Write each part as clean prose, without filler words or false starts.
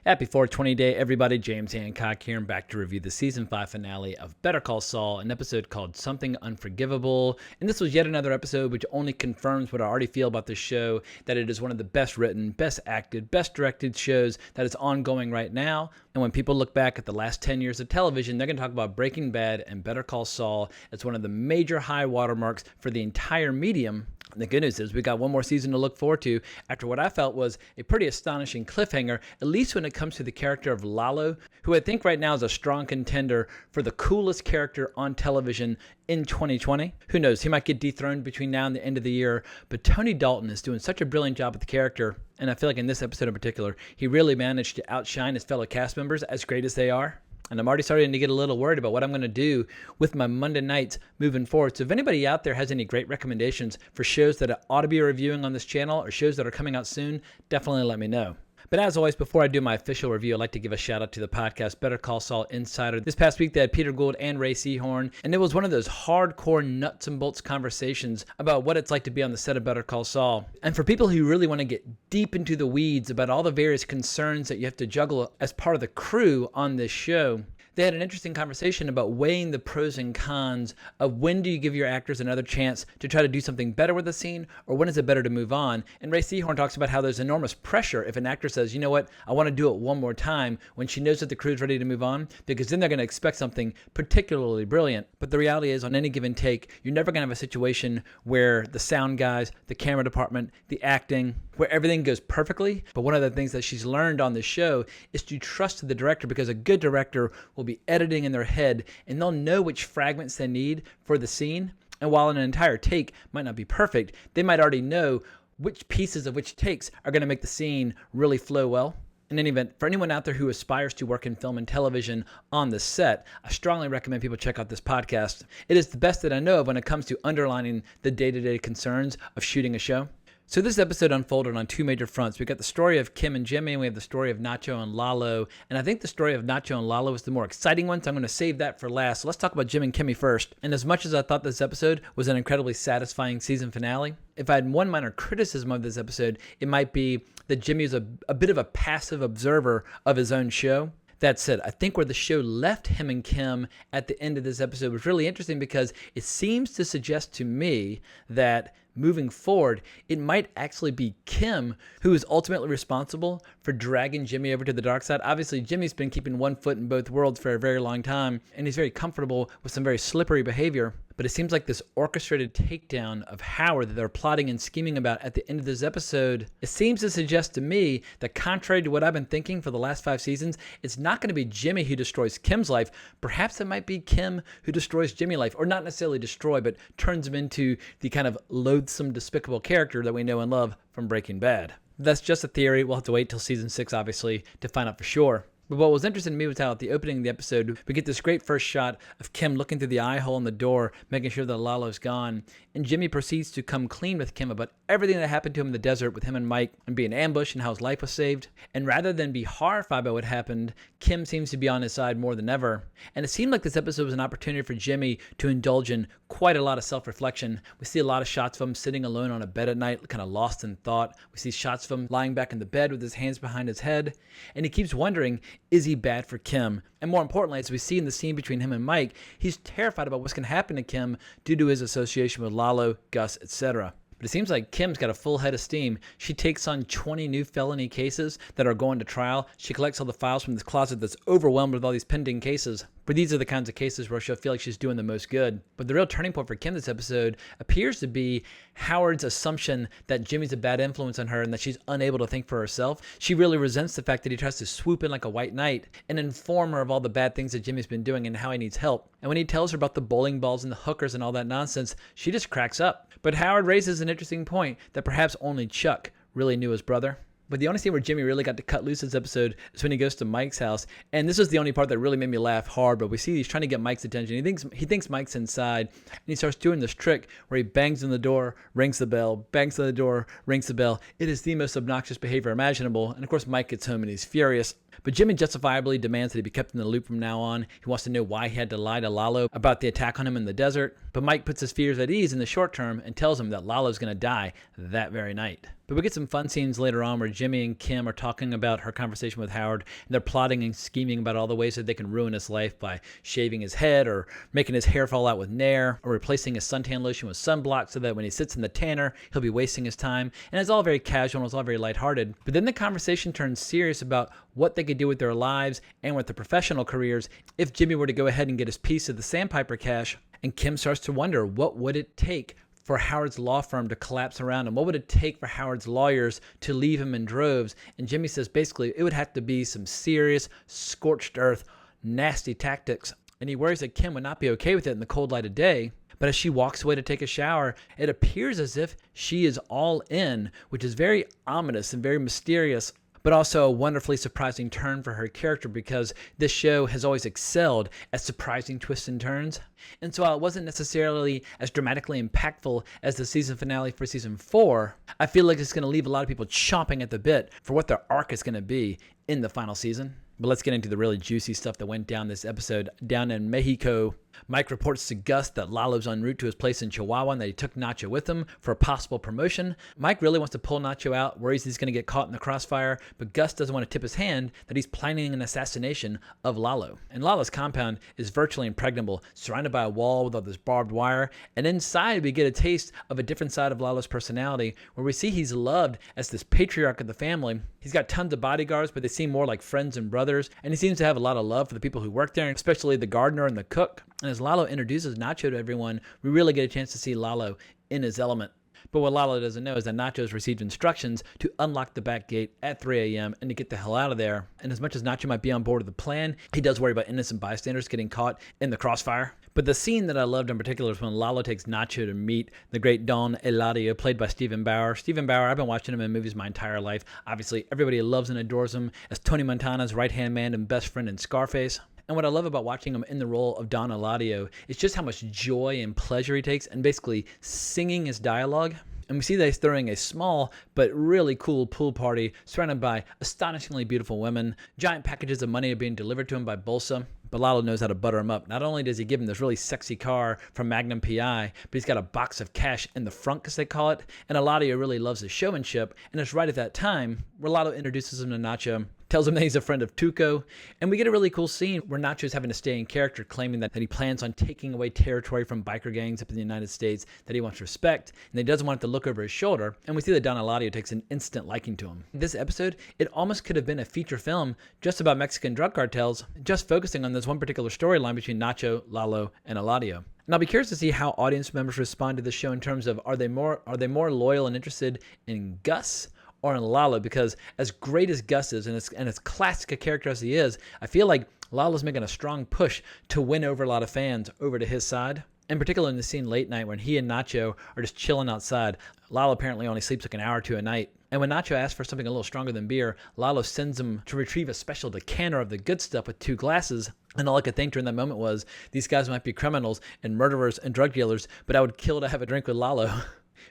Happy 420 day, everybody. James Hancock here. I'm back to review the season 5 finale of Better Call Saul, an episode called Something Unforgivable. And this was yet another episode which only confirms what I already feel about this show, that it is one of the best written, best acted, best directed shows that is ongoing right now. And when people look back at the last 10 years of television, they're going to talk about Breaking Bad and Better Call Saul as one of the major high watermarks for the entire medium. The good news is we got one more season to look forward to after what I felt was a pretty astonishing cliffhanger, at least when it comes to the character of Lalo, who I think right now is a strong contender for the coolest character on television in 2020. Who knows, he might get dethroned between now and the end of the year, but Tony Dalton is doing such a brilliant job with the character, and I feel like in this episode in particular, he really managed to outshine his fellow cast members, as great as they are. And I'm already starting to get a little worried about what I'm going to do with my Monday nights moving forward. So if anybody out there has any great recommendations for shows that I ought to be reviewing on this channel or shows that are coming out soon, definitely let me know. But as always, before I do my official review, I'd like to give a shout out to the podcast Better Call Saul Insider. This past week, they had Peter Gould and Ray Seahorn, and it was one of those hardcore nuts and bolts conversations about what it's like to be on the set of Better Call Saul. And for people who really want to get deep into the weeds about all the various concerns that you have to juggle as part of the crew on this show, they had an interesting conversation about weighing the pros and cons of when do you give your actors another chance to try to do something better with a scene, or when is it better to move on. And Ray Seahorn talks about how there's enormous pressure if an actor says, you know what, I want to do it one more time when she knows that the crew's ready to move on, because then they're going to expect something particularly brilliant. But the reality is, on any given take, you're never going to have a situation where the sound guys, the camera department, the acting, where everything goes perfectly. But one of the things that she's learned on the show is to trust the director, because a good director will be editing in their head and they'll know which fragments they need for the scene. And while an entire take might not be perfect, they might already know which pieces of which takes are going to make the scene really flow well. In any event, for anyone out there who aspires to work in film and television on the set, I strongly recommend people check out this podcast. It is the best that I know of when it comes to underlining the day-to-day concerns of shooting a show. So this episode unfolded on two major fronts. We got the story of Kim and Jimmy, and we have the story of Nacho and Lalo. And I think the story of Nacho and Lalo is the more exciting one, so I'm going to save that for last. So let's talk about Jim and Kimmy first. And as much as I thought this episode was an incredibly satisfying season finale, if I had one minor criticism of this episode, it might be that Jimmy is a bit of a passive observer of his own show. That said, I think where the show left him and Kim at the end of this episode was really interesting, because it seems to suggest to me that moving forward, it might actually be Kim who is ultimately responsible for dragging Jimmy over to the dark side. Obviously, Jimmy's been keeping one foot in both worlds for a very long time, and he's very comfortable with some very slippery behavior. But it seems like this orchestrated takedown of Howard that they're plotting and scheming about at the end of this episode, it seems to suggest to me that, contrary to what I've been thinking for the last 5 seasons, it's not going to be Jimmy who destroys Kim's life. Perhaps it might be Kim who destroys Jimmy's life, or not necessarily destroy, but turns him into the kind of loathsome, despicable character that we know and love from Breaking Bad. That's just a theory. We'll have to wait till season 6, obviously, to find out for sure. But what was interesting to me was how at the opening of the episode, we get this great first shot of Kim looking through the eye hole in the door, making sure that Lalo's gone. And Jimmy proceeds to come clean with Kim about everything that happened to him in the desert with him and Mike, and being ambushed and how his life was saved. And rather than be horrified by what happened, Kim seems to be on his side more than ever. And it seemed like this episode was an opportunity for Jimmy to indulge in quite a lot of self-reflection. We see a lot of shots of him sitting alone on a bed at night, kind of lost in thought. We see shots of him lying back in the bed with his hands behind his head. And he keeps wondering, is he bad for Kim? And more importantly, as we see in the scene between him and Mike, he's terrified about what's going to happen to Kim due to his association with Lalo, Gus, etc. But it seems like Kim's got a full head of steam. She takes on 20 new felony cases that are going to trial. She collects all the files from this closet that's overwhelmed with all these pending cases. But these are the kinds of cases where she'll feel like she's doing the most good. But the real turning point for Kim this episode appears to be Howard's assumption that Jimmy's a bad influence on her and that she's unable to think for herself. She really resents the fact that he tries to swoop in like a white knight and inform her of all the bad things that Jimmy's been doing and how he needs help. And when he tells her about the bowling balls and the hookers and all that nonsense, she just cracks up. But Howard raises an interesting point that perhaps only Chuck really knew his brother. But the only scene where Jimmy really got to cut loose this episode is when he goes to Mike's house. And this was the only part that really made me laugh hard. But we see he's trying to get Mike's attention. He thinks Mike's inside. And he starts doing this trick where he bangs on the door, rings the bell, bangs on the door, rings the bell. It is the most obnoxious behavior imaginable. And of course, Mike gets home and he's furious. But Jimmy justifiably demands that he be kept in the loop from now on. He wants to know why he had to lie to Lalo about the attack on him in the desert. But Mike puts his fears at ease in the short term and tells him that Lalo's going to die that very night. But we get some fun scenes later on where Jimmy and Kim are talking about her conversation with Howard, and they're plotting and scheming about all the ways that they can ruin his life by shaving his head or making his hair fall out with Nair or replacing his suntan lotion with sunblock so that when he sits in the tanner, he'll be wasting his time. And it's all very casual and it's all very lighthearted. But then the conversation turns serious about what they could do with their lives and with their professional careers if Jimmy were to go ahead and get his piece of the Sandpiper cash. And Kim starts to wonder, what would it take for Howard's law firm to collapse around him? What would it take for Howard's lawyers to leave him in droves? And Jimmy says basically it would have to be some serious, scorched earth, nasty tactics. And he worries that Kim would not be okay with it in the cold light of day. But as she walks away to take a shower, it appears as if she is all in, which is very ominous and very mysterious, but also a wonderfully surprising turn for her character, because this show has always excelled at surprising twists and turns. And so while it wasn't necessarily as dramatically impactful as the season finale for season 4, I feel like it's going to leave a lot of people chomping at the bit for what their arc is going to be in the final season. But let's get into the really juicy stuff that went down this episode. Down in Mexico, Mike reports to Gus that Lalo's en route to his place in Chihuahua and that he took Nacho with him for a possible promotion. Mike really wants to pull Nacho out, worries he's going to get caught in the crossfire, but Gus doesn't want to tip his hand that he's planning an assassination of Lalo. And Lalo's compound is virtually impregnable, surrounded by a wall with all this barbed wire, and inside we get a taste of a different side of Lalo's personality, where we see he's loved as this patriarch of the family. He's got tons of bodyguards, but they seem more like friends and brothers, and he seems to have a lot of love for the people who work there, especially the gardener and the cook. And as Lalo introduces Nacho to everyone, we really get a chance to see Lalo in his element. But what Lalo doesn't know is that Nacho's received instructions to unlock the back gate at 3 a.m. and to get the hell out of there. And as much as Nacho might be on board with the plan, he does worry about innocent bystanders getting caught in the crossfire. But the scene that I loved in particular is when Lalo takes Nacho to meet the great Don Eladio, played by Stephen Bauer. Stephen Bauer, I've been watching him in movies my entire life. Obviously, everybody loves and adores him as Tony Montana's right-hand man and best friend in Scarface. And what I love about watching him in the role of Don Eladio is just how much joy and pleasure he takes in basically singing his dialogue. And we see that he's throwing a small but really cool pool party surrounded by astonishingly beautiful women. Giant packages of money are being delivered to him by Bolsa. But Lalo knows how to butter him up. Not only does he give him this really sexy car from Magnum PI, but he's got a box of cash in the front, as they call it. And Eladio really loves his showmanship. And it's right at that time where Lalo introduces him to Nacho, tells him that he's a friend of Tuco. And we get a really cool scene where Nacho's having to stay in character, claiming that he plans on taking away territory from biker gangs up in the United States, that he wants respect, and he doesn't want it to look over his shoulder. And we see that Don Eladio takes an instant liking to him. This episode, it almost could have been a feature film just about Mexican drug cartels, just focusing on this one particular storyline between Nacho, Lalo, and Eladio. And I'll be curious to see how audience members respond to this show in terms of are they more loyal and interested in Gus or in Lalo? Because as great as Gus is and as classic a character as he is, I feel like Lalo's making a strong push to win over a lot of fans over to his side. In particular in the scene late night when he and Nacho are just chilling outside. Lalo apparently only sleeps like an hour or two a night. And when Nacho asks for something a little stronger than beer, Lalo sends him to retrieve a special decanter of the good stuff with 2 glasses. And all I could think during that moment was, these guys might be criminals and murderers and drug dealers, but I would kill to have a drink with Lalo.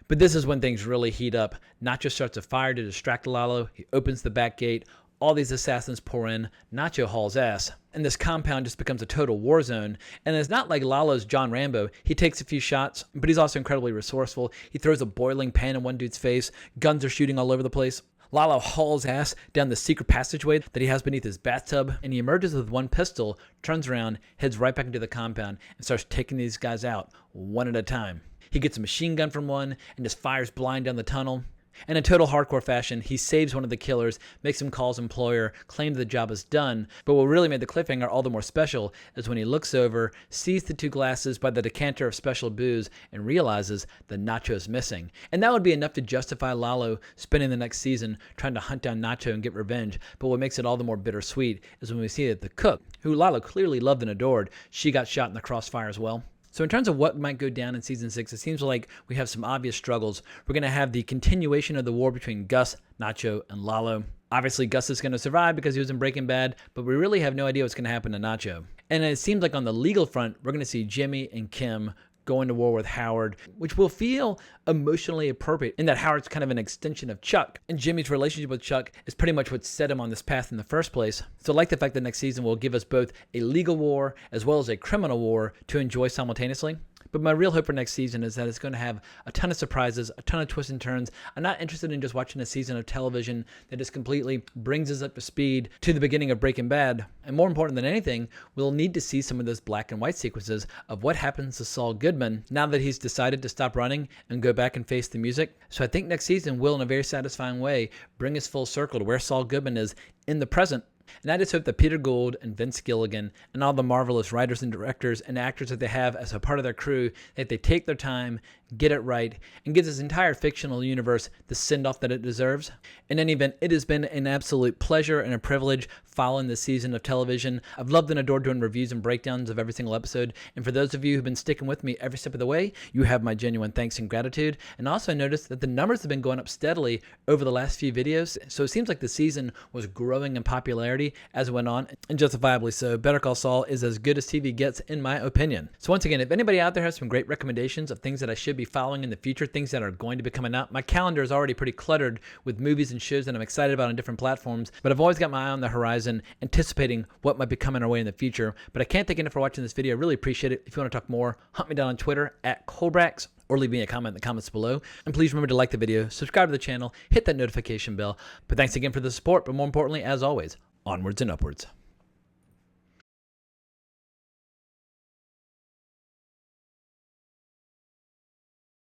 But this is when things really heat up. Nacho starts a fire to distract Lalo. He opens the back gate. All these assassins pour in. Nacho hauls ass. And this compound just becomes a total war zone. And it's not like Lalo's John Rambo. He takes a few shots, but he's also incredibly resourceful. He throws a boiling pan in one dude's face. Guns are shooting all over the place. Lalo hauls ass down the secret passageway that he has beneath his bathtub, and he emerges with one pistol, turns around, heads right back into the compound, and starts taking these guys out one at a time. He gets a machine gun from one and just fires blind down the tunnel. And in total hardcore fashion, he saves one of the killers, makes him call his employer, claim the job is done. But what really made the cliffhanger all the more special is when he looks over, sees the 2 glasses by the decanter of special booze, and realizes that Nacho's missing. And that would be enough to justify Lalo spending the next season trying to hunt down Nacho and get revenge. But what makes it all the more bittersweet is when we see that the cook, who Lalo clearly loved and adored, she got shot in the crossfire as well. So in terms of what might go down in Season 6, it seems like we have some obvious struggles. We're going to have the continuation of the war between Gus, Nacho, and Lalo. Obviously, Gus is going to survive because he was in Breaking Bad, but we really have no idea what's going to happen to Nacho. And it seems like on the legal front, we're going to see Jimmy and Kim going to war with Howard, which will feel emotionally appropriate in that Howard's kind of an extension of Chuck. And Jimmy's relationship with Chuck is pretty much what set him on this path in the first place. So I like the fact that next season will give us both a legal war as well as a criminal war to enjoy simultaneously. But my real hope for next season is that it's going to have a ton of surprises, a ton of twists and turns. I'm not interested in just watching a season of television that just completely brings us up to speed to the beginning of Breaking Bad. And more important than anything, we'll need to see some of those black and white sequences of what happens to Saul Goodman now that he's decided to stop running and go back and face the music. So I think next season will, in a very satisfying way, bring us full circle to where Saul Goodman is in the present. And I just hope that Peter Gould and Vince Gilligan and all the marvelous writers and directors and actors that they have as a part of their crew, that they take their time, get it right, and give this entire fictional universe the send-off that it deserves. In any event, it has been an absolute pleasure and a privilege following this season of television. I've loved and adored doing reviews and breakdowns of every single episode. And for those of you who've been sticking with me every step of the way, you have my genuine thanks and gratitude. And also noticed that the numbers have been going up steadily over the last few videos. So it seems like the season was growing in popularity as it went on, and justifiably so. Better Call Saul is as good as TV gets, in my opinion. So once again, if anybody out there has some great recommendations of things that I should be following in the future, things that are going to be coming out, my calendar is already pretty cluttered with movies and shows that I'm excited about on different platforms, but I've always got my eye on the horizon, anticipating what might be coming our way in the future. But I can't thank enough for watching this video. I really appreciate it. If you want to talk more, hunt me down on Twitter at Colbrax, or leave me a comment in the comments below. And please remember to like the video, subscribe to the channel, hit that notification bell. But thanks again for the support, but more importantly, as always, onwards and upwards.